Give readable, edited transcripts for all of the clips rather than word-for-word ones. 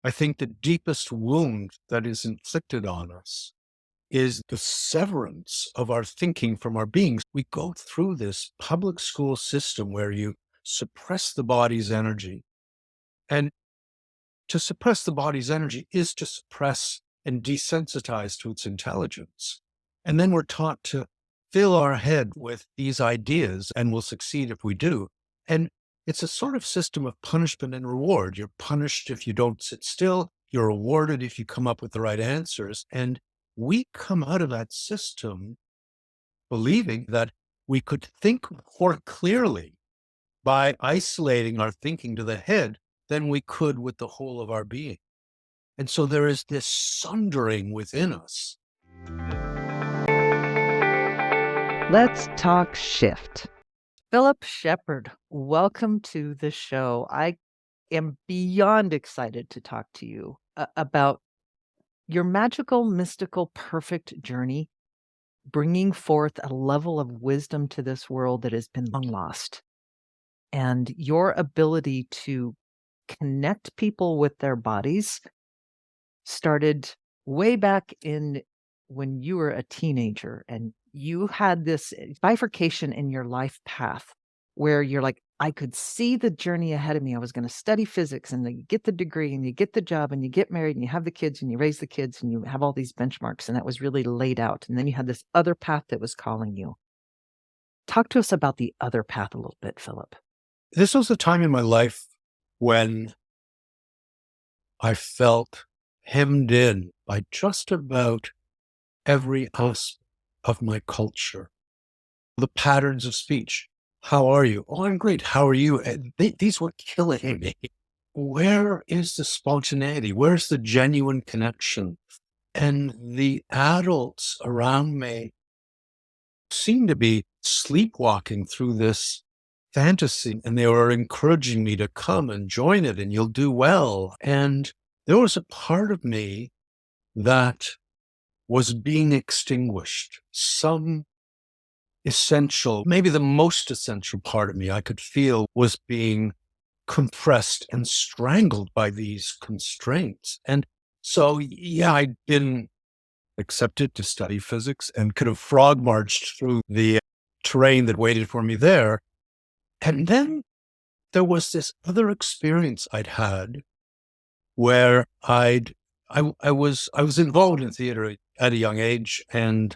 I think the deepest wound that is inflicted on us is the severance of our thinking from our beings. We go through this public school system where you suppress the body's energy. And to suppress the body's energy is to suppress and desensitize to its intelligence. And then we're taught to fill our head with these ideas and we'll succeed if we do. And it's a sort of system of punishment and reward. You're punished if you don't sit still. You're rewarded if you come up with the right answers. And we come out of that system believing that we could think more clearly by isolating our thinking to the head than we could with the whole of our being. And so there is this sundering within us. Let's talk shift. Philip Shepard, welcome to the show. I am beyond excited to talk to you about your magical, mystical, perfect journey, bringing forth a level of wisdom to this world that has been long lost, and your ability to connect people with their bodies started way back in when you were a teenager and you had this bifurcation in your life path where you're like, I could see the journey ahead of me. I was going to study physics, and then you get the degree and you get the job and you get married and you have the kids and you raise the kids and you have all these benchmarks. And that was really laid out. And then you had this other path that was calling you. Talk to us about the other path a little bit, Philip. This was a time in my life when I felt hemmed in by just about every aspect of my culture. The patterns of speech. How are you? Oh, I'm great. How are you? And these were killing me. Where is the spontaneity? Where's the genuine connection? And the adults around me seemed to be sleepwalking through this fantasy, and they were encouraging me to come and join it and you'll do well. And there was a part of me that was being extinguished. Some essential, maybe the most essential part of me I could feel was being compressed and strangled by these constraints. And so, yeah, I'd been accepted to study physics and could have frog marched through the terrain that waited for me there. And then there was this other experience I'd had where I was involved in theater at a young age and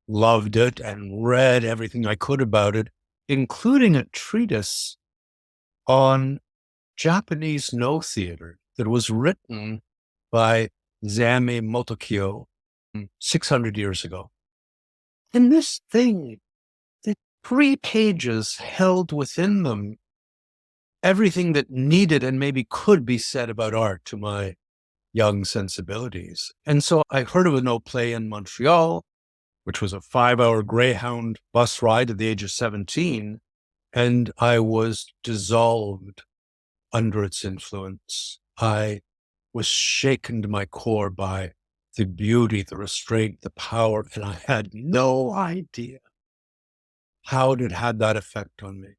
loved it and read everything I could about it, including a treatise on Japanese no theater that was written by Zame Motokyo 600 years ago. And this thing, the 3 pages held within them everything that needed and maybe could be said about art to my young sensibilities. And so I heard of a no play in Montreal, which was a 5-hour Greyhound bus ride at the age of 17. And I was dissolved under its influence. I was shaken to my core by the beauty, the restraint, the power, and I had no idea how it had that effect on me.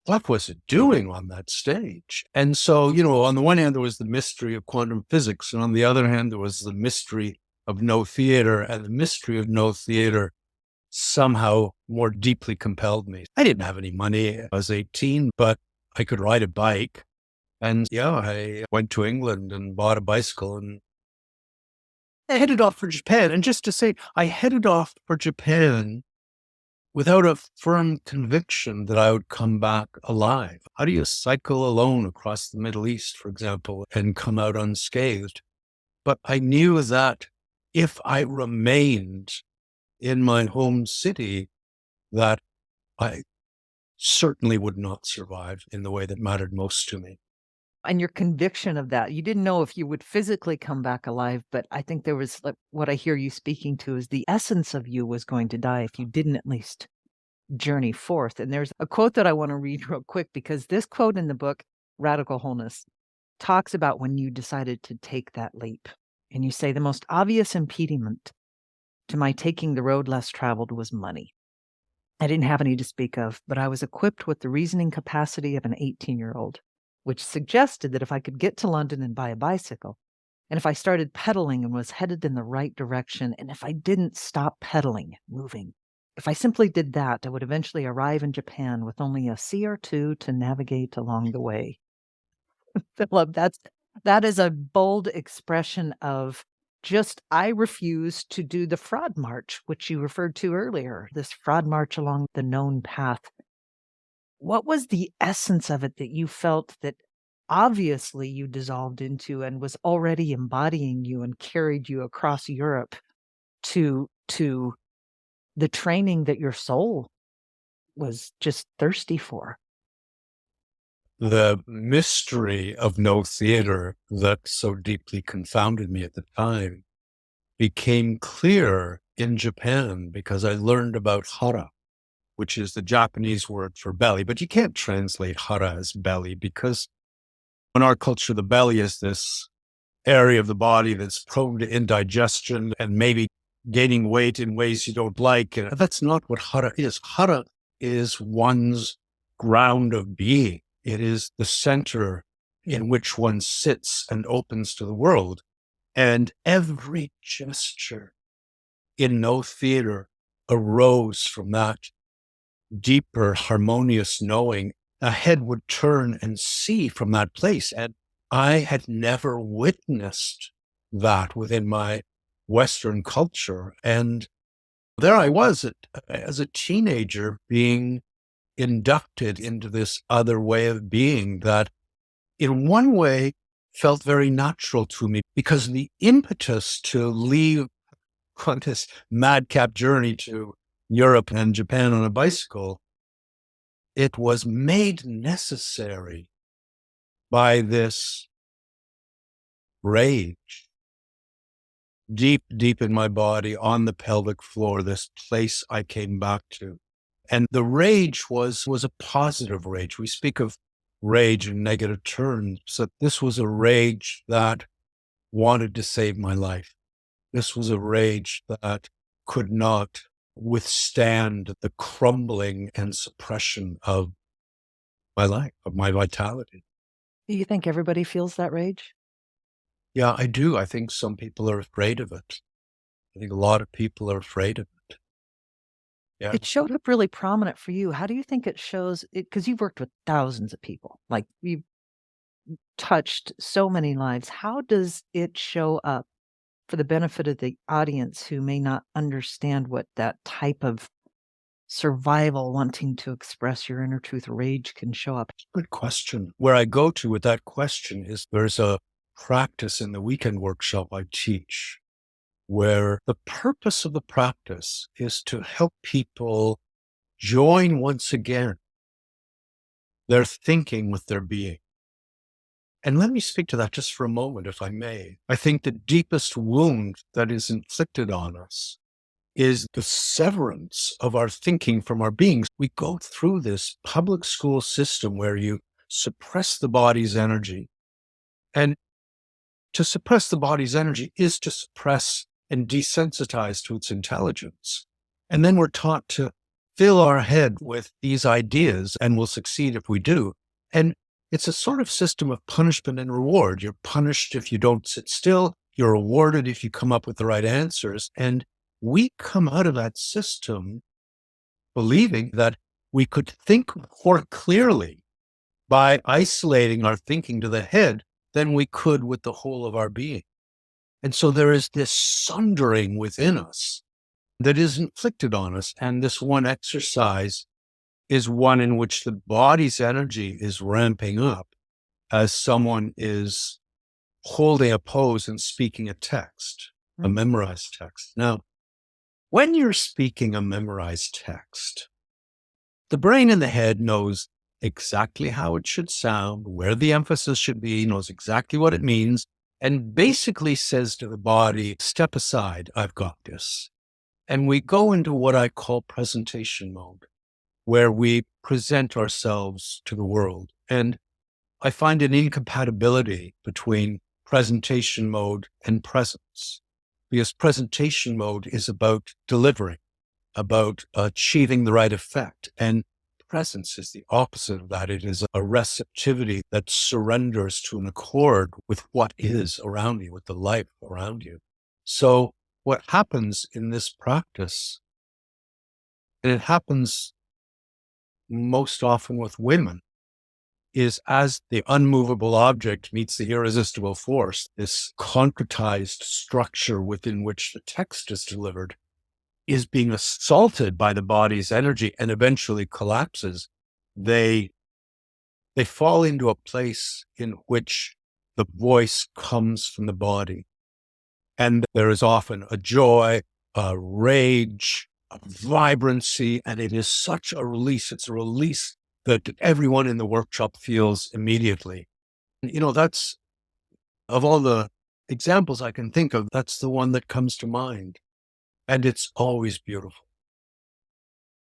What was it doing on that stage? And so, on the one hand, there was the mystery of quantum physics, and on the other hand, there was the mystery of no theater, and the mystery of no theater somehow more deeply compelled me. I didn't have any money. I was 18, but I could ride a bike. And yeah, I went to England and bought a bicycle and I headed off for Japan. And just to say, I headed off for Japan without a firm conviction that I would come back alive. How do you cycle alone across the Middle East, for example, and come out unscathed? But I knew that if I remained in my home city, that I certainly would not survive in the way that mattered most to me. And your conviction of that, you didn't know if you would physically come back alive, but I think there was, like, what I hear you speaking to is the essence of you was going to die if you didn't at least journey forth. And there's a quote that I want to read real quick, because this quote in the book, Radical Wholeness, talks about when you decided to take that leap. And you say, the most obvious impediment to my taking the road less traveled was money. I didn't have any to speak of, but I was equipped with the reasoning capacity of an 18-year-old. which suggested that if I could get to London and buy a bicycle, and if I started pedaling and was headed in the right direction, and if I didn't stop pedaling, moving, if I simply did that, I would eventually arrive in Japan with only a sea or two to navigate along the way. Philip, that is a bold expression of just I refuse to do the fraud march, which you referred to earlier, this fraud march along the known path. What was the essence of it that you felt that obviously you dissolved into and was already embodying you and carried you across Europe to the training that your soul was just thirsty for? The mystery of no theater that so deeply confounded me at the time became clear in Japan because I learned about hara, which is the Japanese word for belly. But you can't translate hara as belly because in our culture, the belly is this area of the body that's prone to indigestion and maybe gaining weight in ways you don't like. And that's not what hara is. Hara is one's ground of being. It is the center in which one sits and opens to the world. And every gesture in no theater arose from that deeper, harmonious knowing. A head would turn and see from that place. And I had never witnessed that within my Western culture. And there I was as a teenager being inducted into this other way of being that in one way felt very natural to me because the impetus to leave on this madcap journey to Europe and Japan on a bicycle, it was made necessary by this rage deep, deep in my body on the pelvic floor, this place I came back to. And the rage was a positive rage. We speak of rage in negative terms. So this was a rage that wanted to save my life. This was a rage that could not withstand the crumbling and suppression of my life, of my vitality. Do you think everybody feels that rage? Yeah, I do. I think some people are afraid of it. I think a lot of people are afraid of it. Yeah. It showed up really prominent for you. How do you think it shows it? Because you've worked with thousands of people, like, you've touched so many lives. How does it show up for the benefit of the audience who may not understand what that type of survival, wanting to express your inner truth rage can show up? Good question. Where I go to with that question is there's a practice in the weekend workshop I teach where the purpose of the practice is to help people join once again their thinking with their being. And let me speak to that just for a moment, if I may. I think the deepest wound that is inflicted on us is the severance of our thinking from our beings. We go through this public school system where you suppress the body's energy. And to suppress the body's energy is to suppress and desensitize to its intelligence. And then we're taught to fill our head with these ideas and we'll succeed if we do. And it's a sort of system of punishment and reward. You're punished if you don't sit still. You're rewarded if you come up with the right answers. And we come out of that system believing that we could think more clearly by isolating our thinking to the head than we could with the whole of our being. And so there is this sundering within us that is inflicted on us. And this one exercise is one in which the body's energy is ramping up as someone is holding a pose and speaking a text, a memorized text. Now, when you're speaking a memorized text, the brain in the head knows exactly how it should sound, where the emphasis should be, knows exactly what it means, and basically says to the body, step aside, I've got this. And we go into what I call presentation mode, where we present ourselves to the world. And I find an incompatibility between presentation mode and presence, because presentation mode is about delivering, about achieving the right effect. And presence is the opposite of that. It is a receptivity that surrenders to an accord with what is around you, with the life around you. So what happens in this practice, and it happens most often with women, is as the unmovable object meets the irresistible force, this concretized structure within which the text is delivered is being assaulted by the body's energy and eventually collapses. They fall into a place in which the voice comes from the body. And there is often a joy, a rage, a vibrancy, and it is such a release. It's a release that everyone in the workshop feels immediately. That's, of all the examples I can think of, that's the one that comes to mind. And it's always beautiful.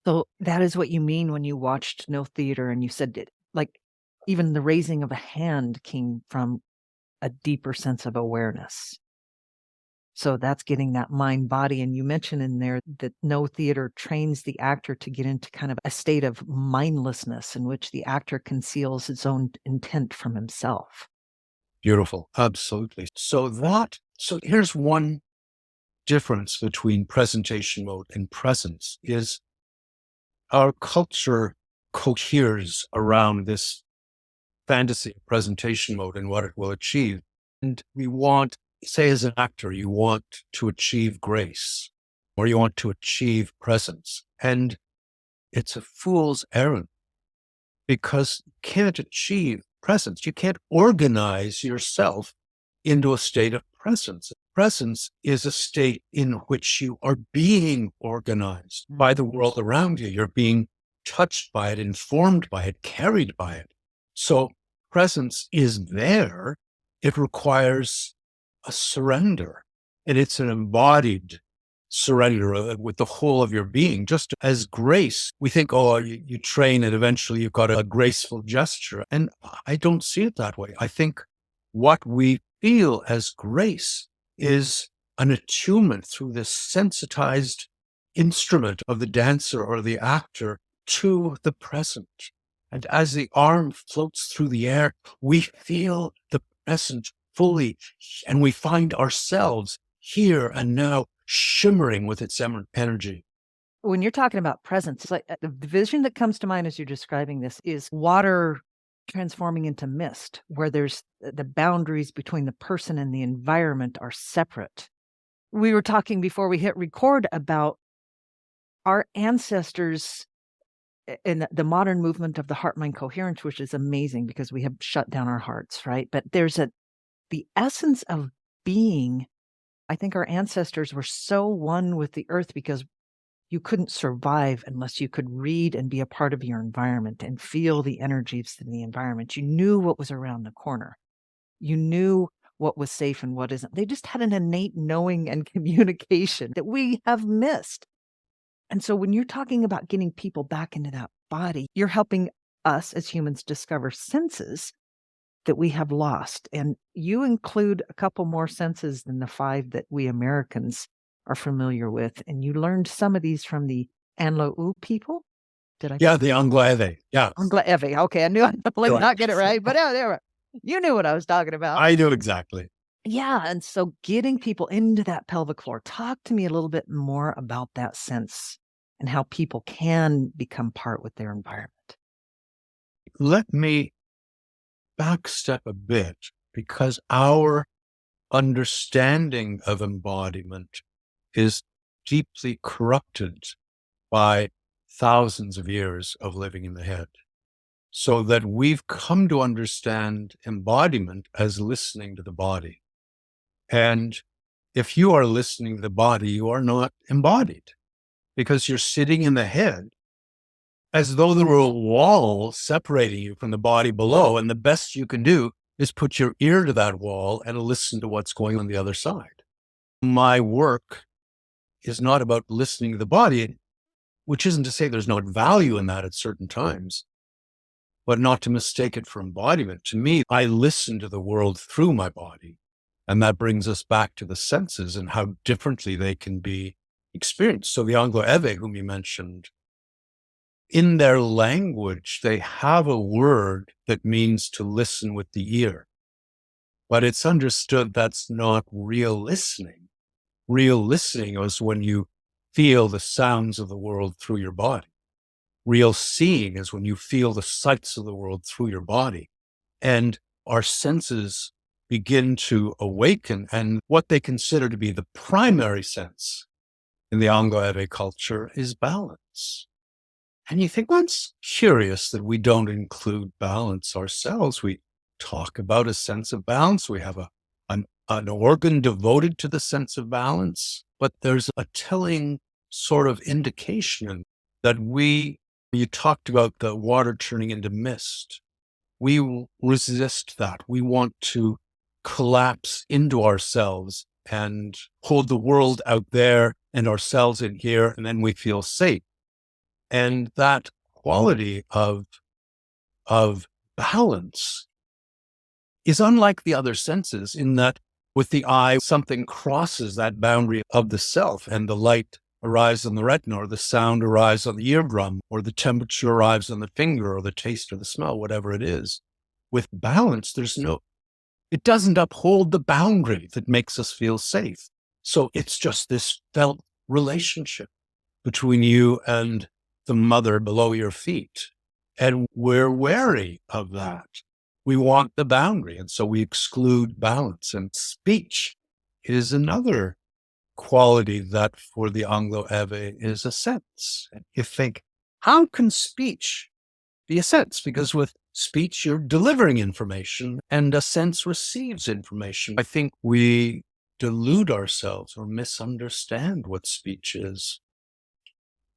So that is what you mean when you watched No Theater and you said it, like, even the raising of a hand came from a deeper sense of awareness. So that's getting that mind body. And you mentioned in there that No Theater trains the actor to get into kind of a state of mindlessness in which the actor conceals his own intent from himself. Beautiful. Absolutely. So here's one difference between presentation mode and presence is our culture coheres around this fantasy of presentation mode and what it will achieve. And we want, say as an actor, you want to achieve grace or you want to achieve presence. And it's a fool's errand because you can't achieve presence. You can't organize yourself into a state of presence. Presence is a state in which you are being organized by the world around you. You're being touched by it, informed by it, carried by it. So presence is there. It requires a surrender, and it's an embodied surrender with the whole of your being. Just as grace, we think, oh, you train and eventually you've got a graceful gesture. And I don't see it that way. I think what we feel as grace is an attunement through this sensitized instrument of the dancer or the actor to the present. And as the arm floats through the air, we feel the present fully, and we find ourselves here and now shimmering with its energy. When you're talking about presence, it's like the vision that comes to mind as you're describing this is water transforming into mist, where there's the boundaries between the person and the environment are separate. We were talking before we hit record about our ancestors in the modern movement of the heart-mind coherence, which is amazing because we have shut down our hearts, right? But there's the essence of being. I think our ancestors were so one with the earth because you couldn't survive unless you could read and be a part of your environment and feel the energies in the environment. You knew what was around the corner. You knew what was safe and what isn't. They just had an innate knowing and communication that we have missed. And so when you're talking about getting people back into that body, you're helping us as humans discover senses that we have lost. And you include a couple more senses than the 5 that we Americans are familiar with. And you learned some of these from the Anlo people. Did I? Yeah, the Anglaeve. Yeah. Anglaeve. Okay, I knew I'd probably not get it right, but yeah, there. You knew what I was talking about. I do exactly. Yeah, and so getting people into that pelvic floor. Talk to me a little bit more about that sense and how people can become part with their environment. Let me backstep a bit because our understanding of embodiment is deeply corrupted by thousands of years of living in the head. So that we've come to understand embodiment as listening to the body. And if you are listening to the body, you are not embodied because you're sitting in the head as though there were a wall separating you from the body below. And the best you can do is put your ear to that wall and listen to what's going on the other side. My work is not about listening to the body, which isn't to say there's no value in that at certain times, but not to mistake it for embodiment. To me, I listen to the world through my body. And that brings us back to the senses and how differently they can be experienced. So the Anglo-Eve, whom you mentioned, in their language, they have a word that means to listen with the ear, but it's understood that's not real listening. Real listening is when you feel the sounds of the world through your body. Real seeing is when you feel the sights of the world through your body. And our senses begin to awaken. And what they consider to be the primary sense in the Anglo-Ave culture is balance. And you think, well, it's curious that we don't include balance ourselves. We talk about a sense of balance. We have an organ devoted to the sense of balance, but there's a telling sort of indication that you talked about the water turning into mist. We resist that. We want to collapse into ourselves and hold the world out there and ourselves in here, and then we feel safe. And that quality of balance is unlike the other senses in that with the eye, something crosses that boundary of the self and the light arrives on the retina, or the sound arrives on the eardrum, or the temperature arrives on the finger, or the taste or the smell, whatever it is. With balance, it doesn't uphold the boundary that makes us feel safe. So it's just this felt relationship between you and the mother below your feet. And we're wary of that. We want the boundary. And so we exclude balance. And speech is another quality that for the Anglo-Ave is a sense. And you think, how can speech be a sense? Because with speech, you're delivering information and a sense receives information. I think we delude ourselves or misunderstand what speech is.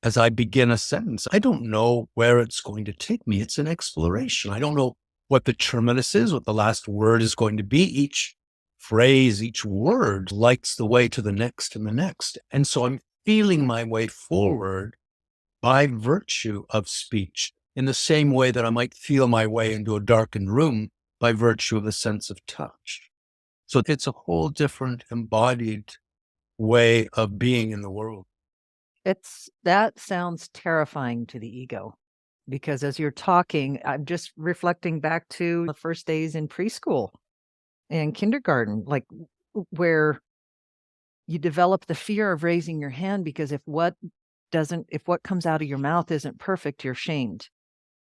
As I begin a sentence, I don't know where it's going to take me. It's an exploration. I don't know what the terminus is, what the last word is going to be. Each phrase, each word lights the way to the next and the next. And so I'm feeling my way forward by virtue of speech in the same way that I might feel my way into a darkened room by virtue of the sense of touch. So it's a whole different embodied way of being in the world. That sounds terrifying to the ego, because as you're talking, I'm just reflecting back to the first days in preschool and kindergarten, like where you develop the fear of raising your hand because if what comes out of your mouth isn't perfect, you're shamed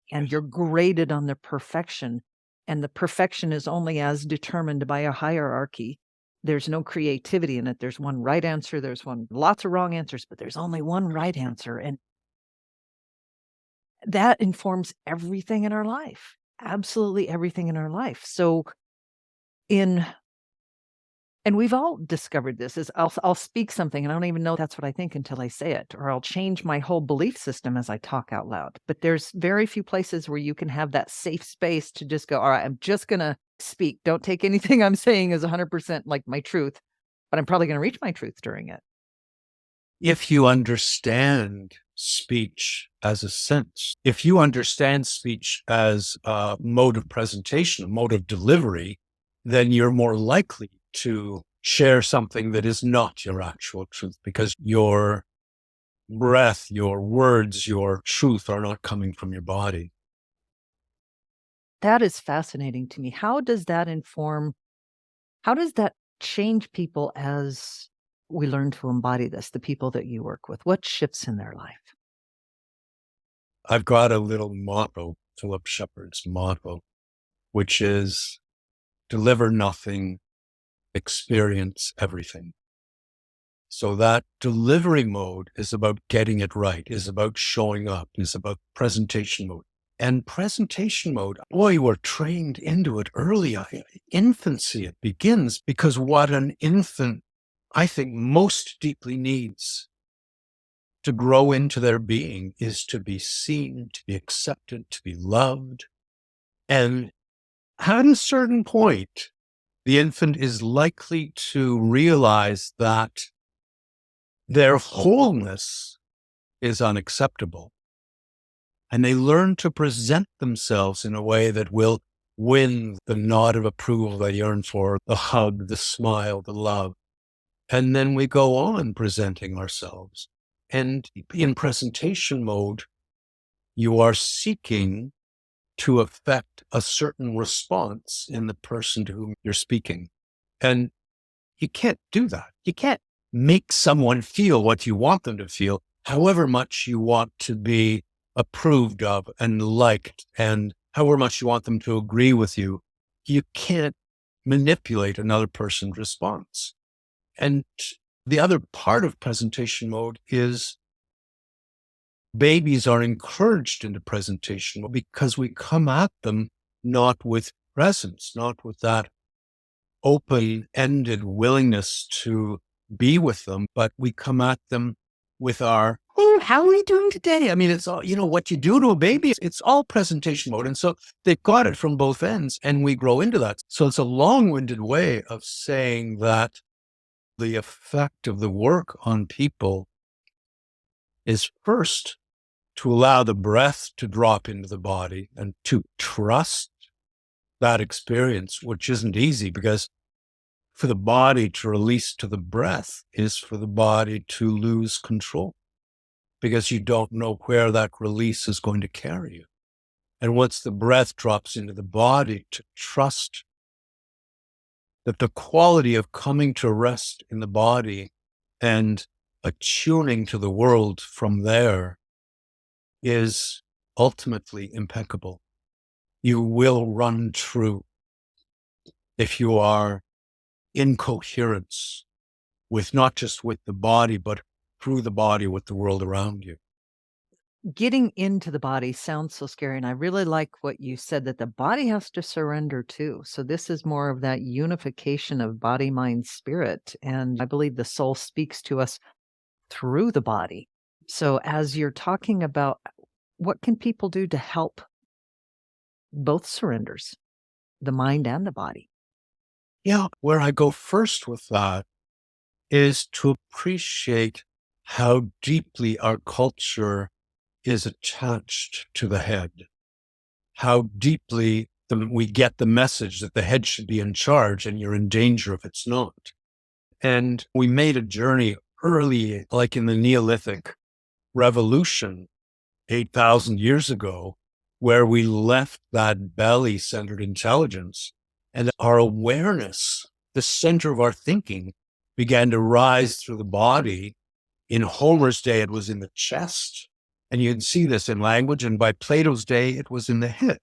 and you're graded on the perfection. And the perfection is only as determined by a hierarchy. There's no creativity in it. There's one right answer. There's lots of wrong answers, but there's only one right answer. And that informs everything in our life, absolutely everything in our life. So and we've all discovered this is I'll speak something and I don't even know that's what I think until I say it, or I'll change my whole belief system as I talk out loud. But there's very few places where you can have that safe space to just go, all right, I'm just going to speak. Don't take anything I'm saying as 100% like my truth, but I'm probably going to reach my truth during it. If you understand speech as a sense, if you understand speech as a mode of presentation, a mode of delivery, then you're more likely to share something that is not your actual truth because your breath, your words, your truth are not coming from your body. That is fascinating to me. How does that change people as we learn to embody this, the people that you work with? What shifts in their life? I've got a little motto, Philip Shepard's motto, which is deliver nothing, experience everything. So that delivery mode is about getting it right, is about showing up, is about presentation mode. And presentation mode, boy, we're trained into it early. Infancy, it begins because what an infant, I think, most deeply needs to grow into their being is to be seen, to be accepted, to be loved. And at a certain point, the infant is likely to realize that their wholeness is unacceptable. And they learn to present themselves in a way that will win the nod of approval they yearn for, the hug, the smile, the love. And then we go on presenting ourselves. And in presentation mode, you are seeking to affect a certain response in the person to whom you're speaking. And you can't do that. You can't make someone feel what you want them to feel, however much you want to be approved of and liked, and however much you want them to agree with you. You can't manipulate another person's response. And the other part of presentation mode is babies are encouraged into presentation mode because we come at them not with presence, not with that open-ended willingness to be with them, but we come at them with our, oh, how are we doing today? I mean, it's all, what you do to a baby, it's all presentation mode. And so they've got it from both ends and we grow into that. So it's a long-winded way of saying that the effect of the work on people is first to allow the breath to drop into the body and to trust that experience, which isn't easy because for the body to release to the breath is for the body to lose control because you don't know where that release is going to carry you. And once the breath drops into the body, to trust that the quality of coming to rest in the body and attuning to the world from there is ultimately impeccable. You will run true if you are in coherence with not just with the body, but through the body with the world around you. Getting into the body sounds so scary, and I really like what you said that the body has to surrender too. So this is more of that unification of body, mind, spirit, and I believe the soul speaks to us through the body. So as you're talking about what can people do to help both surrenders, the mind and the body? Yeah, where I go first with that is to appreciate how deeply our culture is attached to the head, how deeply we get the message that the head should be in charge and you're in danger if it's not. And we made a journey early, like in the Neolithic revolution, 8,000 years ago, where we left that belly centered intelligence and our awareness, the center of our thinking, began to rise through the body. In Homer's day, it was in the chest. And you can see this in language. And by Plato's day, it was in the head.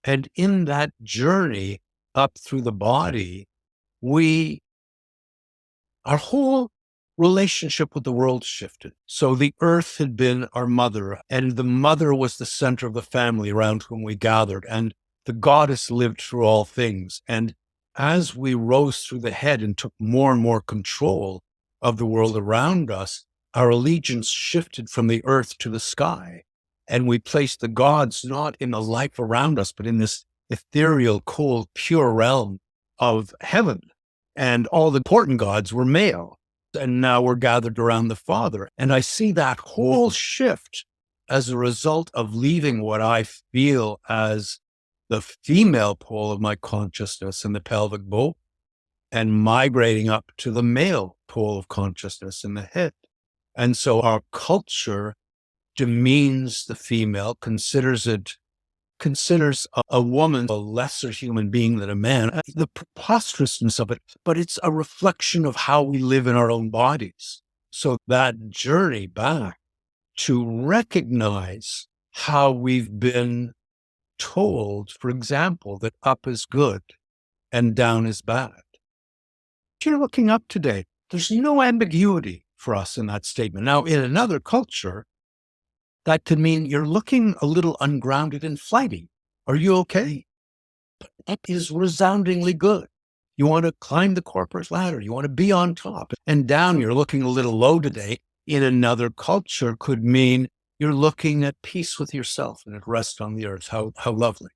And in that journey up through the body, our whole relationship with the world shifted. So the earth had been our mother, and the mother was the center of the family around whom we gathered, and the goddess lived through all things. And as we rose through the head and took more and more control of the world around us, our allegiance shifted from the earth to the sky. And we placed the gods not in the life around us, but in this ethereal, cold, pure realm of heaven. And all the important gods were male. And now we're gathered around the Father. And I see that whole shift as a result of leaving what I feel as the female pole of my consciousness in the pelvic bowl and migrating up to the male pole of consciousness in the head. And so our culture demeans the female, considers a woman a lesser human being than a man. The preposterousness of it, but it's a reflection of how we live in our own bodies. So that journey back to recognize how we've been told, for example, that up is good and down is bad. If you're looking up today, there's no ambiguity for us in that statement. Now, in another culture, that could mean you're looking a little ungrounded and flighty. Are you okay? But that is resoundingly good. You want to climb the corporate ladder. You want to be on top. And down, you're looking a little low today. In another culture could mean you're looking at peace with yourself and at rest on the earth. How lovely.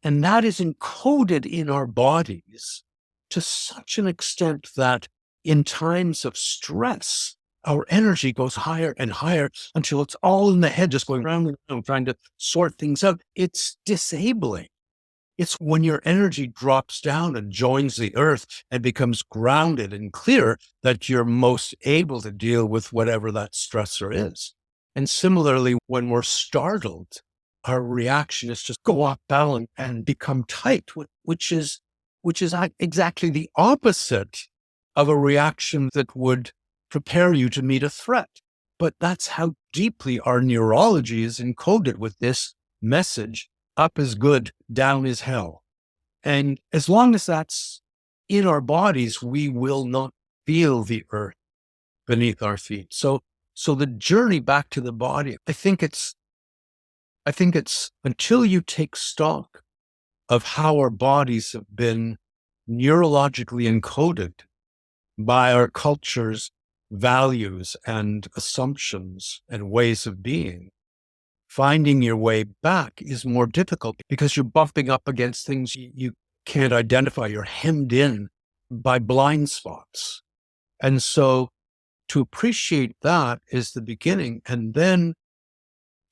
And that is encoded in our bodies to such an extent that in times of stress, our energy goes higher and higher until it's all in the head, just going round and round, trying to sort things out. It's disabling. It's when your energy drops down and joins the earth and becomes grounded and clear that you're most able to deal with whatever that stressor is. And similarly, when we're startled, our reaction is just go off balance and become tight, which is exactly the opposite of a reaction that would prepare you to meet a threat. But that's how deeply our neurology is encoded with this message: up is good, down is hell. And as long as that's in our bodies, we will not feel the earth beneath our feet. So the journey back to the body, I think it's until you take stock of how our bodies have been neurologically encoded by our culture's values and assumptions and ways of being, finding your way back is more difficult because you're bumping up against things you can't identify. You're hemmed in by blind spots. And so to appreciate that is the beginning, and then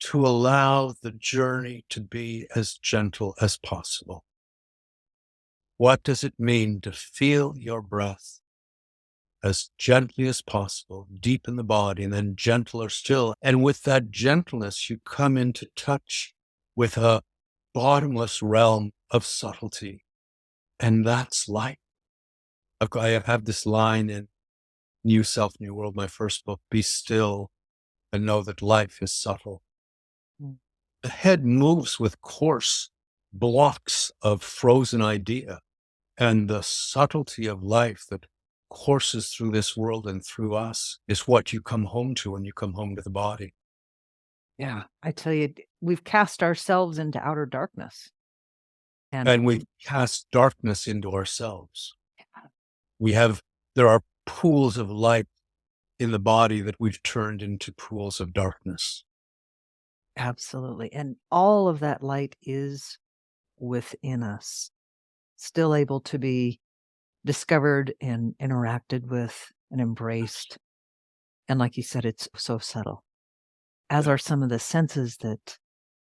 to allow the journey to be as gentle as possible. What does it mean to feel your breath as gently as possible, deep in the body, and then gentler still? And with that gentleness, you come into touch with a bottomless realm of subtlety. And that's life. I have this line in New Self, New World, my first book: be still and know that life is subtle. Mm. The head moves with coarse blocks of frozen idea, and the subtlety of life that courses through this world and through us is what you come home to when you come home to the body. Yeah, I tell you, we've cast ourselves into outer darkness, and And we cast darkness into ourselves. There are pools of light in the body that we've turned into pools of darkness. absolutely, and all of that light is within us, still able to be discovered and interacted with and embraced. And like you said, it's so subtle, as Yeah. are some of the senses that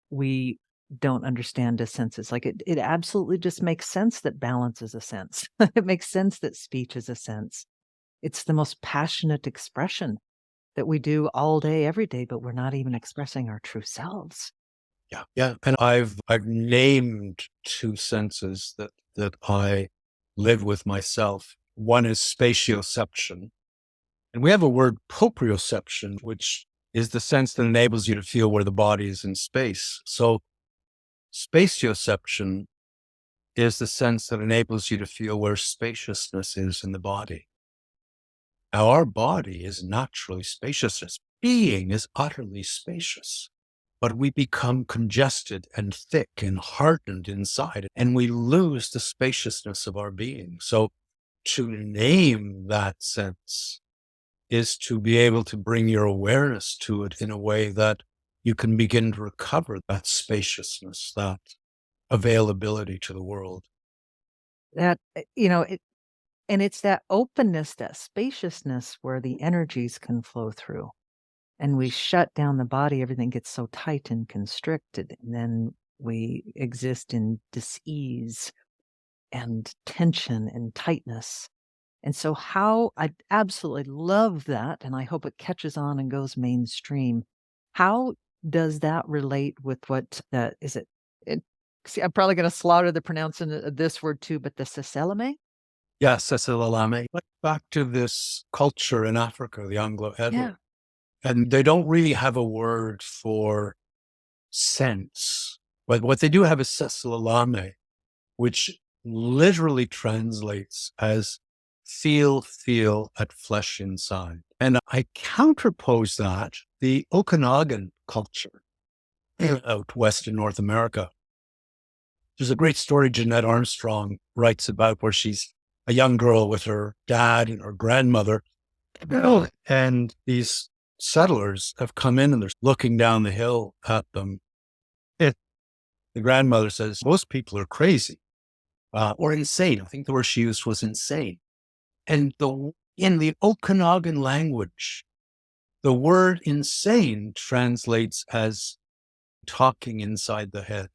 we don't understand as senses. Like it absolutely just makes sense that balance is a sense. It makes sense that speech is a sense. It's the most passionate expression that we do all day, every day, but we're not even expressing our true selves. Yeah. Yeah. And I've named two senses that I live with myself. One is spatioception. And we have a word, proprioception, which is the sense that enables you to feel where the body is in space. So spacioception is the sense that enables you to feel where spaciousness is in the body. Now, our body is naturally spaciousness. Being is utterly spacious, but we become congested and thick and hardened inside, and we lose the spaciousness of our being. So to name that sense is to be able to bring your awareness to it in a way that you can begin to recover that spaciousness, that availability to the world. That, you know, and it's that openness, that spaciousness where the energies can flow through. And we shut down the body, everything gets so tight and constricted. And then we exist in dis-ease and tension and tightness. And so how I absolutely love that, and I hope it catches on and goes mainstream. How does that relate with what, is it it see, I'm probably gonna slaughter the pronouncing of this word too, but the Seseleme? Yes, Cecil Alame. But back to this culture in Africa, the Anglo-Ed, Yeah. and they don't really have a word for sense. But what they do have is Cecil Alame, which literally translates as feel at flesh inside. And I counterpose that the Okanagan culture out west in North America. There's a great story Jeanette Armstrong writes about where she's a young girl with her dad and her grandmother. And these settlers have come in and they're looking down the hill at them. It, the grandmother says, most people are crazy or insane. I think the word she used was insane. And in the Okanagan language, the word insane translates as talking inside the head.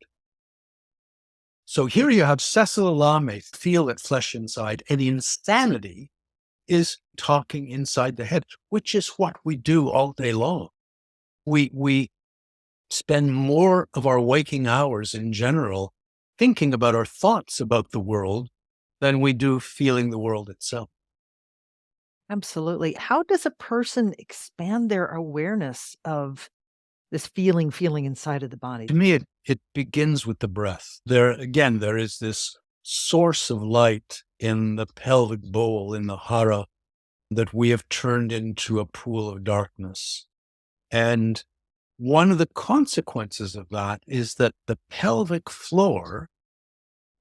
So here you have Cecil Alame, feel it flesh inside, and insanity is talking inside the head, which is what we do all day long. We spend more of our waking hours in general thinking about our thoughts about the world than we do feeling the world itself. Absolutely. How does a person expand their awareness of this feeling inside of the body? To me, it begins with the breath. There, again, there is this source of light in the pelvic bowl, in the hara, that we have turned into a pool of darkness. And one of the consequences of that is that the pelvic floor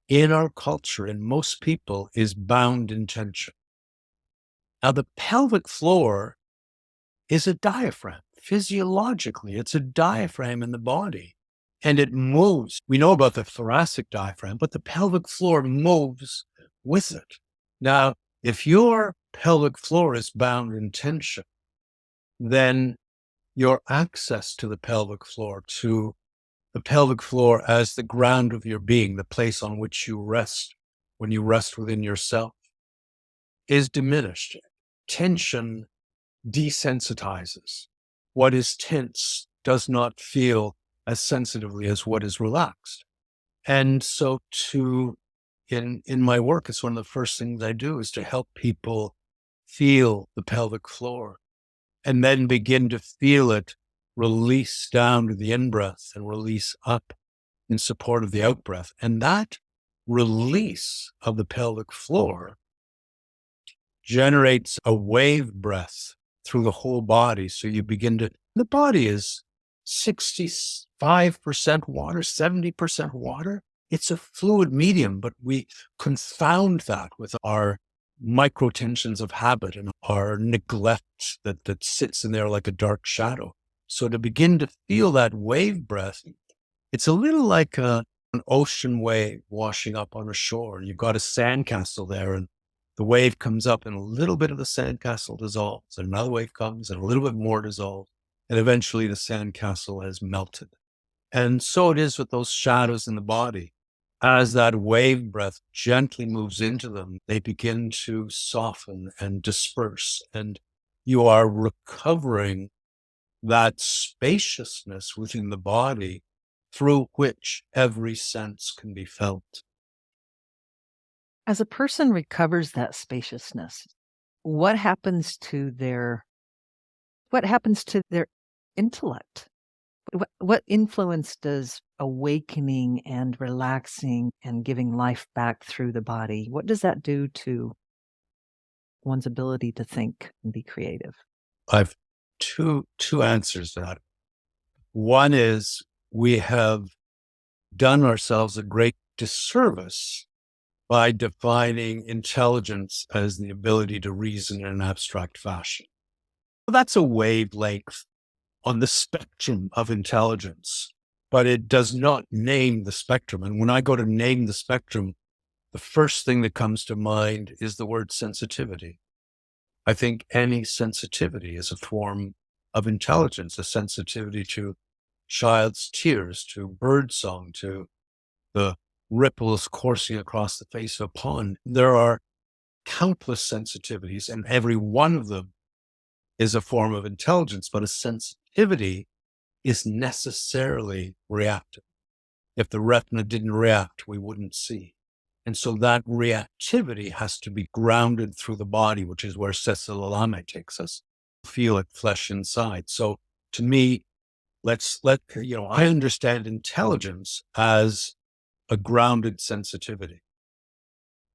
in our culture, in most people, is bound in tension. Now, the pelvic floor is a diaphragm. Physiologically, it's a diaphragm in the body and it moves. We know about the thoracic diaphragm, but the pelvic floor moves with it. Now, if your pelvic floor is bound in tension, then your access to the pelvic floor as the ground of your being, the place on which you rest when you rest within yourself, is diminished. Tension desensitizes. What is tense does not feel as sensitively as what is relaxed. And so in my work, it's one of the first things I do is to help people feel the pelvic floor and then begin to feel it release down to the in-breath and release up in support of the out-breath. And that release of the pelvic floor generates a wave breath through the whole body. So you begin to, the body is 65% water, 70% water. It's a fluid medium, but we confound that with our micro tensions of habit and our neglect that sits in there like a dark shadow. So to begin to feel that wave breath, it's a little like an ocean wave washing up on a shore. You've got a sandcastle there and the wave comes up and a little bit of the sandcastle dissolves and another wave comes and a little bit more dissolves. And eventually the sandcastle has melted. And so it is with those shadows in the body. As that wave breath gently moves into them, they begin to soften and disperse. And you are recovering that spaciousness within the body through which every sense can be felt. As a person recovers that spaciousness, what happens to their what happens to their intellect? What influence does awakening and relaxing and giving life back through the body, what does that do to one's ability to think and be creative? I've two answers to that. One is we have done ourselves a great disservice by defining intelligence as the ability to reason in an abstract fashion. Well, that's a wavelength on the spectrum of intelligence, but it does not name the spectrum. And when I go to name the spectrum, the first thing that comes to mind is the word sensitivity. I think any sensitivity is a form of intelligence, a sensitivity to child's tears, to birdsong, to the ripples coursing across the face of a pond. There are countless sensitivities, and every one of them is a form of intelligence, but a sensitivity is necessarily reactive. If the retina didn't react, we wouldn't see. And so that reactivity has to be grounded through the body, which is where Cecil Alame takes us. Feel it flesh inside. So to me, I understand intelligence as a grounded sensitivity.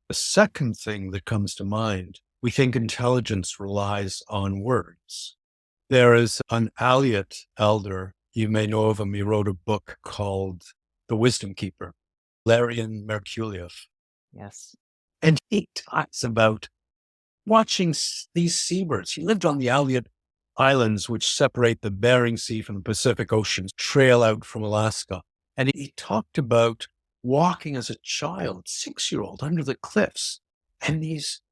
The second thing that comes to mind, we think intelligence relies on words. There is an Aleut elder, you may know of him, he wrote a book called The Wisdom Keeper, Larian Merkuliev. Yes. And he talks about watching these seabirds. He lived on the Aleut Islands, which separate the Bering Sea from the Pacific Ocean, trail out from Alaska. And he talked about walking as a child, 6-year-old, under the cliffs. And these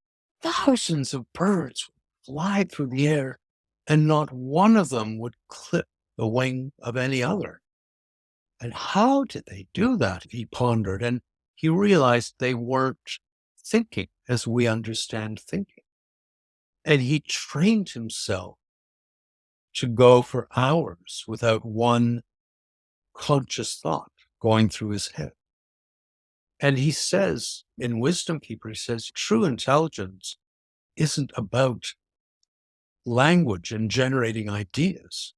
thousands of birds would fly through the air, and not one of them would clip the wing of any other. And how did they do that? He pondered, and he realized they weren't thinking as we understand thinking. And he trained himself to go for hours without one conscious thought going through his head. And he says in Wisdom Keeper, he says, true intelligence isn't about language and generating ideas.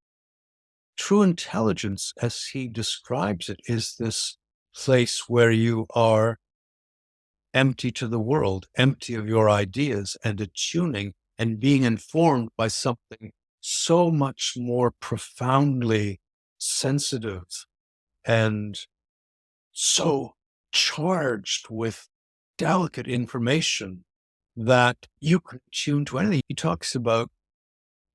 True intelligence, as he describes it, is this place where you are empty to the world, empty of your ideas, and attuning and being informed by something so much more profoundly sensitive and so charged with delicate information that you can tune to anything. He talks about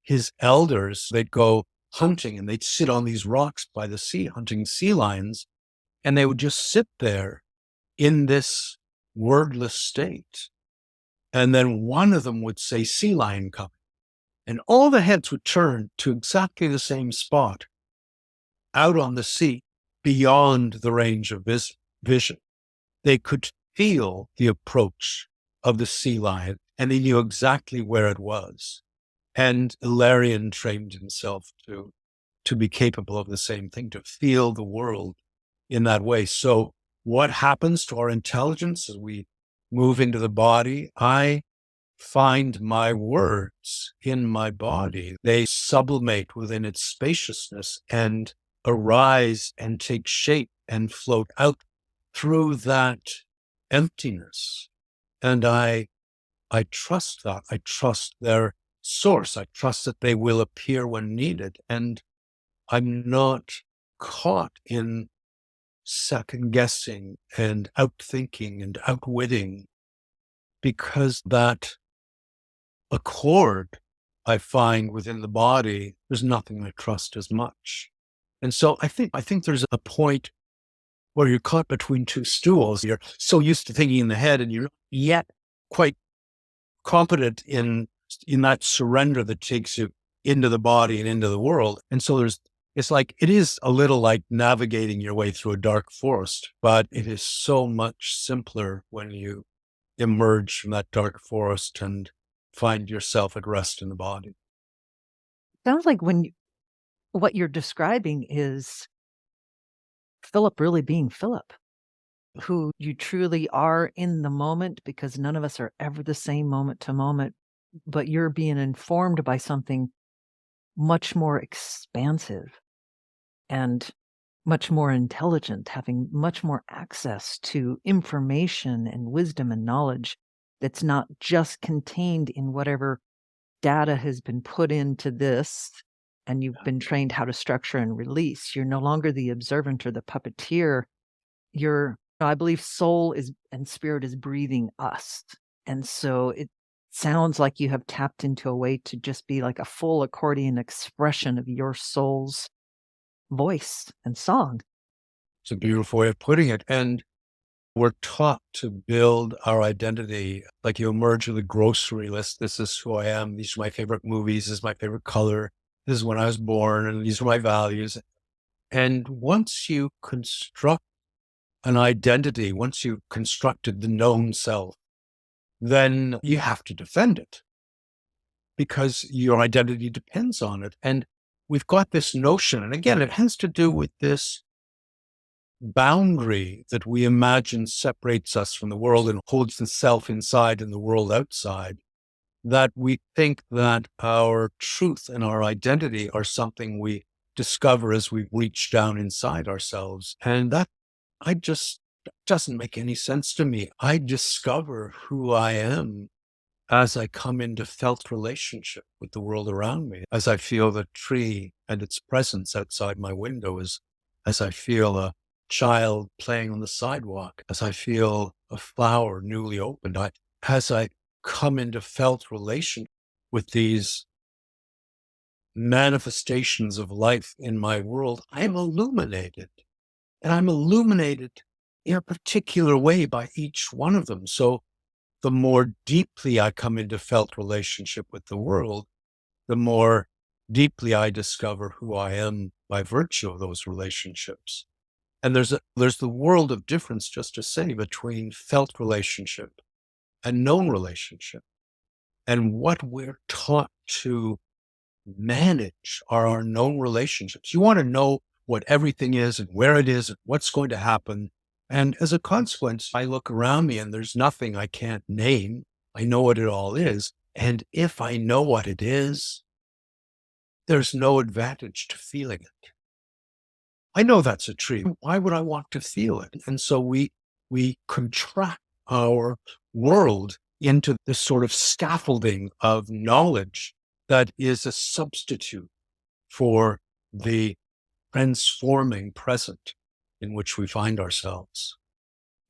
his elders, they'd go hunting and they'd sit on these rocks by the sea, hunting sea lions, and they would just sit there in this wordless state. And then one of them would say, sea lion coming. And all the heads would turn to exactly the same spot out on the sea beyond the range of vision. They could feel the approach of the sea lion and they knew exactly where it was. And Ilarion trained himself to be capable of the same thing, to feel the world in that way. So what happens to our intelligence as we move into the body? I find my words in my body. They sublimate within its spaciousness and arise and take shape and float out through that emptiness. And I trust that. I trust their source. I trust that they will appear when needed. And I'm not caught in second guessing and outthinking and outwitting, because that accord I find within the body, there's nothing I trust as much. And so I think there's a point where you're caught between two stools. You're so used to thinking in the head and you're not yet quite competent in that surrender that takes you into the body and into the world. And so it's like, it is a little like navigating your way through a dark forest, but it is so much simpler when you emerge from that dark forest and find yourself at rest in the body. Sounds like what you're describing is Philip really being Philip, who you truly are in the moment, because none of us are ever the same moment to moment, but you're being informed by something much more expansive and much more intelligent, having much more access to information and wisdom and knowledge that's not just contained in whatever data has been put into this and you've been trained how to structure and release. You're no longer the observant or the puppeteer. I believe soul is and spirit is breathing us. And so it sounds like you have tapped into a way to just be like a full accordion expression of your soul's voice and song. It's a beautiful way of putting it. And we're taught to build our identity like you emerge with a grocery list. This is who I am. These are my favorite movies. This is my favorite color. This is when I was born, and these are my values. And once you construct an identity, once you've constructed the known self, then you have to defend it because your identity depends on it. And we've got this notion, and again, it has to do with this boundary that we imagine separates us from the world and holds the self inside and the world outside, that we think that our truth and our identity are something we discover as we reach down inside ourselves. And that doesn't make any sense to me. I discover who I am as I come into felt relationship with the world around me, as I feel the tree and its presence outside my window, as I feel a child playing on the sidewalk, as I feel a flower newly opened, as I come into felt relation with these manifestations of life in my world, I'm illuminated. And I'm illuminated in a particular way by each one of them. So the more deeply I come into felt relationship with the world, the more deeply I discover who I am by virtue of those relationships. And there's the world of difference, just to say, between felt relationship and known relationship. And what we're taught to manage are our known relationships. You want to know what everything is and where it is and what's going to happen. And as a consequence, I look around me and there's nothing I can't name. I know what it all is. And if I know what it is, there's no advantage to feeling it. I know that's a tree. Why would I want to feel it? And so we contract our world into this sort of scaffolding of knowledge that is a substitute for the transforming present in which we find ourselves.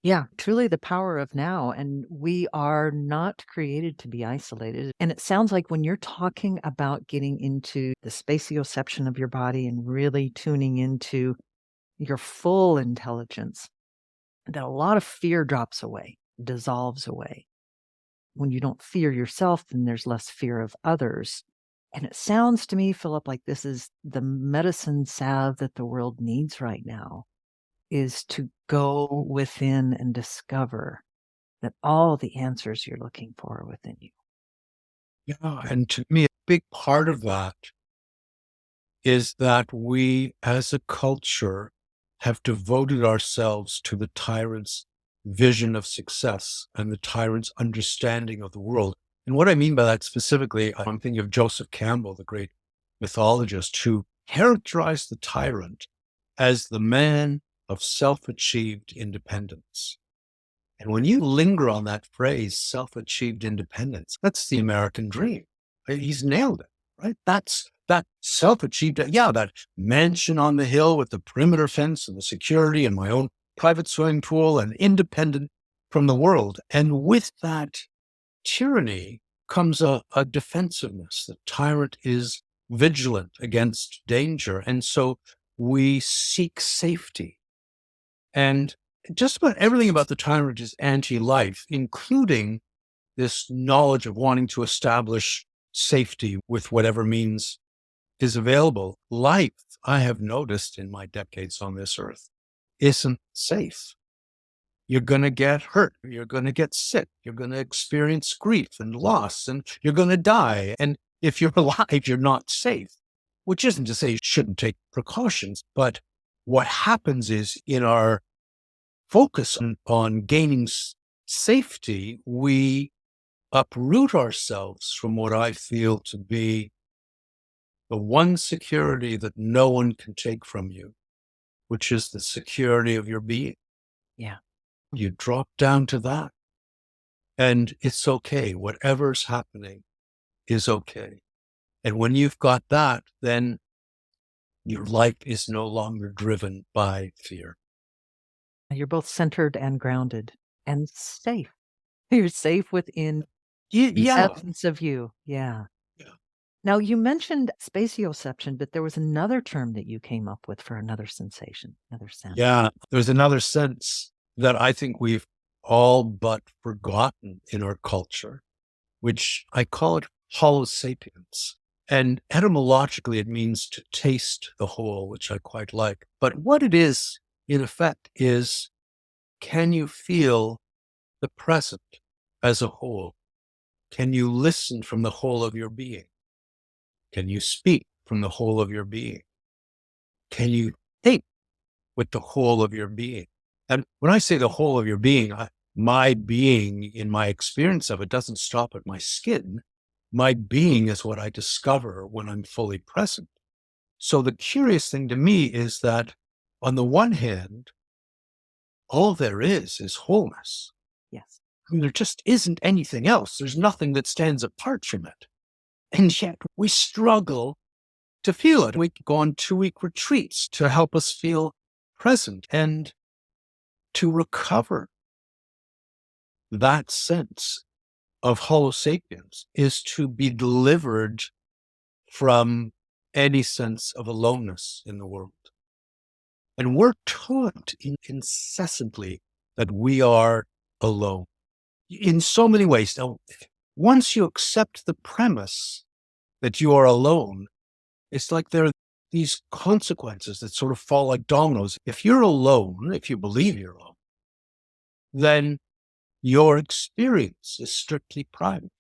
Yeah, truly the power of now. And we are not created to be isolated. And it sounds like when you're talking about getting into the spatioception of your body and really tuning into your full intelligence, that a lot of fear drops away, dissolves away. When you don't fear yourself, then there's less fear of others. And it sounds to me, Philip, like this is the medicine salve that the world needs right now, is to go within and discover that all the answers you're looking for are within you. Yeah. And to me, a big part of that is that we as a culture have devoted ourselves to the tyrant's vision of success and the tyrant's understanding of the world. And what I mean by that specifically, I'm thinking of Joseph Campbell, the great mythologist, who characterized the tyrant as the man of self achieved independence. And when you linger on that phrase, self achieved independence, that's the American dream. He's nailed it, right? That's that self achieved, yeah, that mansion on the hill with the perimeter fence and the security and my own private swimming pool and independent from the world. And with that tyranny comes a defensiveness. The tyrant is vigilant against danger. And so we seek safety. And just about everything about the tyrant is anti-life, including this knowledge of wanting to establish safety with whatever means is available. Life, I have noticed in my decades on this earth, isn't safe. You're going to get hurt. You're going to get sick. You're going to experience grief and loss, and you're going to die. And if you're alive, you're not safe, which isn't to say you shouldn't take precautions. But what happens is in our focus on gaining safety, we uproot ourselves from what I feel to be the one security that no one can take from you, which is the security of your being. Yeah. You drop down to that, and it's okay. Whatever's happening is okay. And when you've got that, then your life is no longer driven by fear. You're both centered and grounded and safe. You're safe within the Yeah. essence of you. Yeah. Yeah. Now, you mentioned spatioception, but there was another term that you came up with for another sensation, another sense. Yeah. There's another sense that I think we've all but forgotten in our culture, which I call it hollow sapiens. And etymologically, it means to taste the whole, which I quite like. But what it is, in effect, is can you feel the present as a whole? Can you listen from the whole of your being? Can you speak from the whole of your being? Can you think with the whole of your being? And when I say the whole of your being, my being in my experience of it doesn't stop at my skin. My being is what I discover when I'm fully present. So the curious thing to me is that on the one hand, all there is wholeness. Yes. I mean, there just isn't anything else. There's nothing that stands apart from it. And yet we struggle to feel it. We go on 2-week retreats to help us feel present and to recover that sense of Homo sapiens is to be delivered from any sense of aloneness in the world. And we're taught incessantly that we are alone in so many ways. Now, once you accept the premise that you are alone, it's like there are these consequences that sort of fall like dominoes. If you're alone, if you believe you're alone, then your experience is strictly private.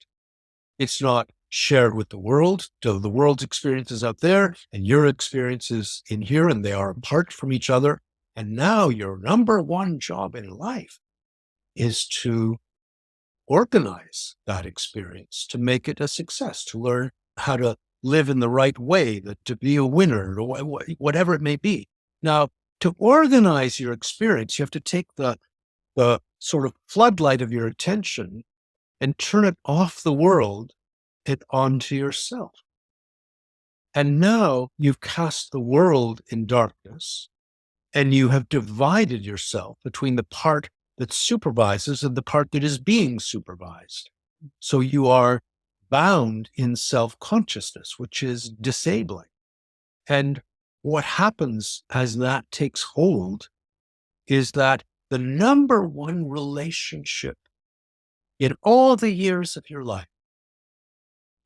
It's not shared with the world. So the world's experiences out there and your experiences in here, and they are apart from each other. And now your number one job in life is to organize that experience, to make it a success, to learn how to live in the right way, that to be a winner, or whatever it may be. Now, to organize your experience, you have to take the sort of floodlight of your attention and turn it off the world and onto yourself. And now you've cast the world in darkness and you have divided yourself between the part that supervises and the part that is being supervised. So you are bound in self-consciousness, which is disabling. And what happens as that takes hold is that the number one relationship in all the years of your life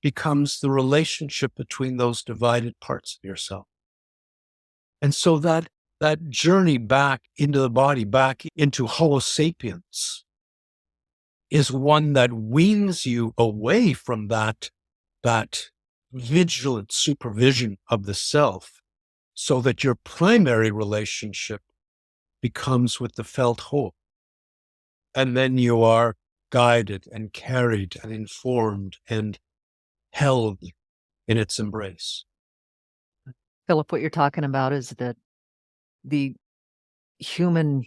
becomes the relationship between those divided parts of yourself. And so that journey back into the body, back into Homo sapiens, is one that weans you away from that vigilant supervision of the self, so that your primary relationship becomes with the felt whole. And then you are guided and carried and informed and held in its embrace. Philip, what you're talking about is that the human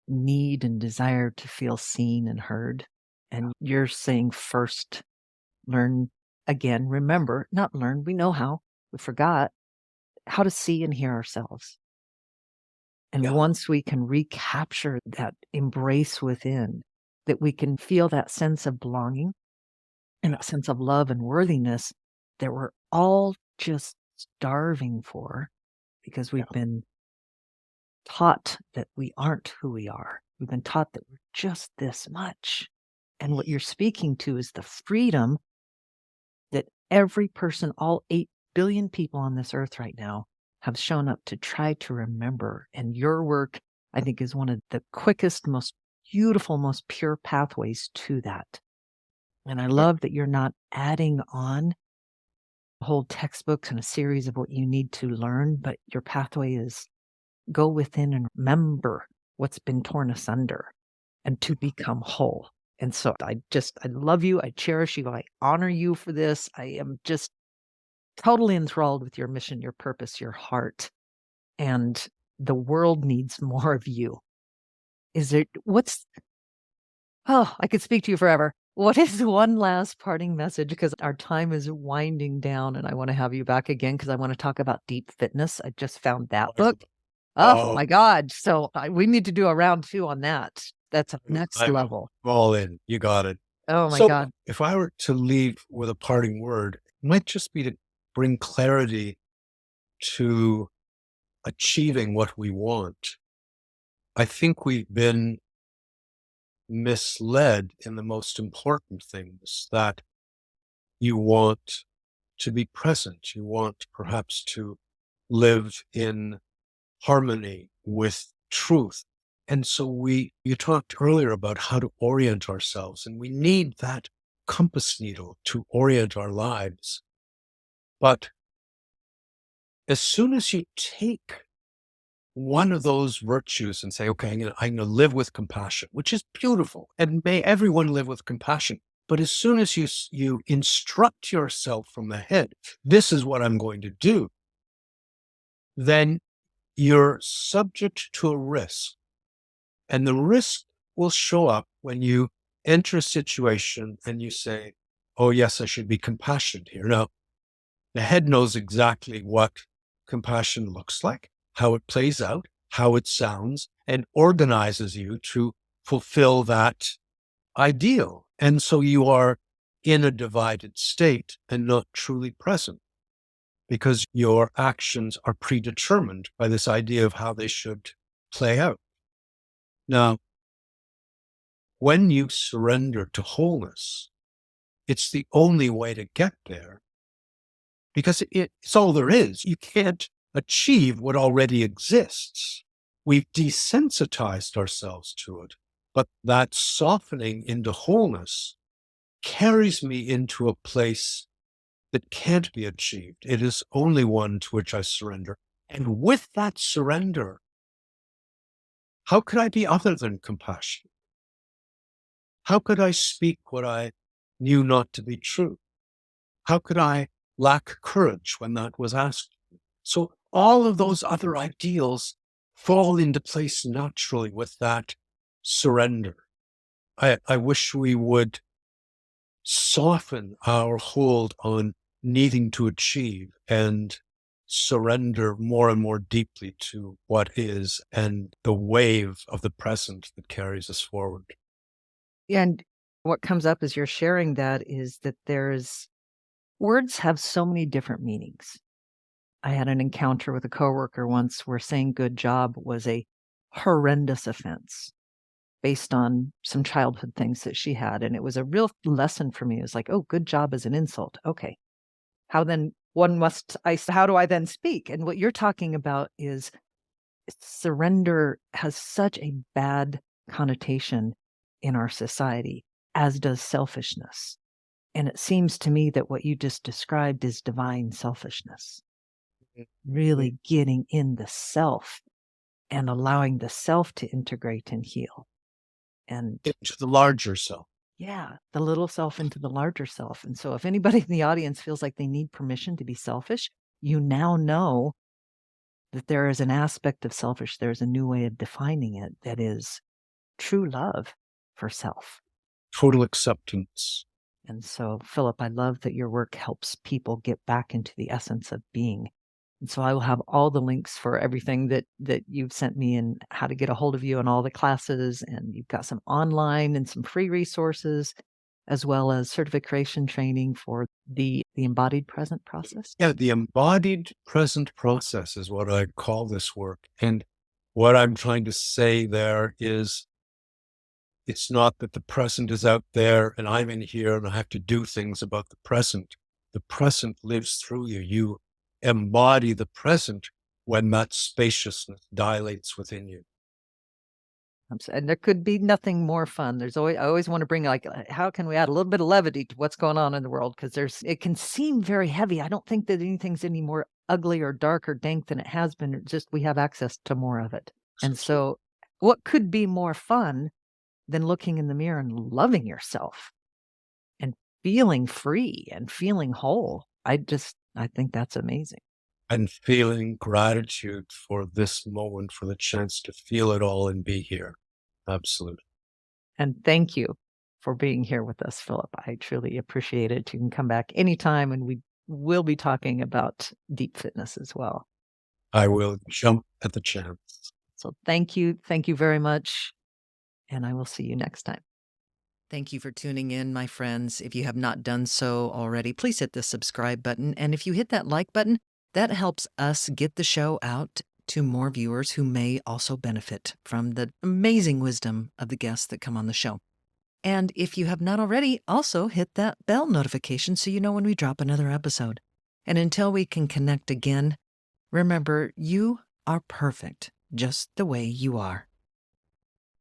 need and desire to feel seen and heard. And you're saying first, learn again, remember, not learn, we know how, we forgot how to see and hear ourselves. And Yeah. once we can recapture that embrace within, that we can feel that sense of belonging and that sense of love and worthiness that we're all just starving for because we've been taught that we aren't who we are. We've been taught that we're just this much. And what you're speaking to is the freedom that every person, all 8 billion people on this earth right now, have shown up to try to remember. And your work, I think, is one of the quickest, most beautiful, most pure pathways to that. And I love that you're not adding on whole textbooks and a series of what you need to learn, but your pathway is go within and remember what's been torn asunder and to become whole. And so I love you. I cherish you. I honor you for this. I am just totally enthralled with your mission, your purpose, your heart. And the world needs more of you. I could speak to you forever. What is one last parting message? Because our time is winding down and I want to have you back again because I want to talk about deep fitness. I just found that book. Oh Oh, my God. So we need to do a round 2 on that. That's a next I'm level. all in. You got it. Oh my So God. if I were to leave with a parting word, it might just be to bring clarity to achieving what we want. I think we've been misled in the most important things, that you want to be present. You want perhaps to live in harmony with truth. And so you talked earlier about how to orient ourselves, and we need that compass needle to orient our lives. But as soon as you take one of those virtues and say, okay, I'm going to live with compassion, which is beautiful, and may everyone live with compassion. But as soon as you instruct yourself from the head, this is what I'm going to do, then you're subject to a risk. And the risk will show up when you enter a situation and you say, oh, yes, I should be compassionate here. Now, the head knows exactly what compassion looks like, how it plays out, how it sounds, and organizes you to fulfill that ideal. And so you are in a divided state and not truly present, because your actions are predetermined by this idea of how they should play out. Now, when you surrender to wholeness, it's the only way to get there, because it's all there is. You can't achieve what already exists. We've desensitized ourselves to it, but that softening into wholeness carries me into a place that can't be achieved. It is only one to which I surrender. And with that surrender, how could I be other than compassion? How could I speak what I knew not to be true? How could I lack courage when that was asked? So all of those other ideals fall into place naturally with that surrender. I wish we would soften our hold on needing to achieve and surrender more and more deeply to what is and the wave of the present that carries us forward. And what comes up as you're sharing that is that there's words have so many different meanings. I had an encounter with a coworker once where saying good job was a horrendous offense based on some childhood things that she had. And it was a real lesson for me. It was like, oh, good job is an insult. Okay. How then how do I then speak? And what you're talking about is surrender has such a bad connotation in our society, as does selfishness. And it seems to me that what you just described is divine selfishness, really getting in the self and allowing the self to integrate and heal. And Into the larger self. yeah, the little self into the larger self. And so if anybody in the audience feels like they need permission to be selfish, you now know that there is an aspect of selfish, there's a new way of defining it that is true love for self. Total acceptance. And so, Philip, I love that your work helps people get back into the essence of being. And so I will have all the links for everything that you've sent me and how to get a hold of you and all the classes. And you've got some online and some free resources, as well as certification training for the embodied present process. Yeah, the embodied present process is what I call this work. And what I'm trying to say there is it's not that the present is out there and I'm in here and I have to do things about the present. The present lives through you. You embody the present when that spaciousness dilates within you. And there could be nothing more fun. I always want to bring like, how can we add a little bit of levity to what's going on in the world? Because it can seem very heavy. I don't think that anything's any more ugly or dark or dank than it has been. It's just we have access to more of it. And so, what could be more fun than looking in the mirror and loving yourself and feeling free and feeling whole? I think that's amazing. And feeling gratitude for this moment, for the chance to feel it all and be here. Absolutely. And thank you for being here with us, Philip. I truly appreciate it. You can come back anytime, and we will be talking about deep fitness as well. I will jump at the chance. So thank you. Thank you very much. And I will see you next time. Thank you for tuning in, my friends. If you have not done so already, please hit the subscribe button. And if you hit that like button, that helps us get the show out to more viewers who may also benefit from the amazing wisdom of the guests that come on the show. And if you have not already, also hit that bell notification so you know when we drop another episode. And until we can connect again, remember, you are perfect just the way you are.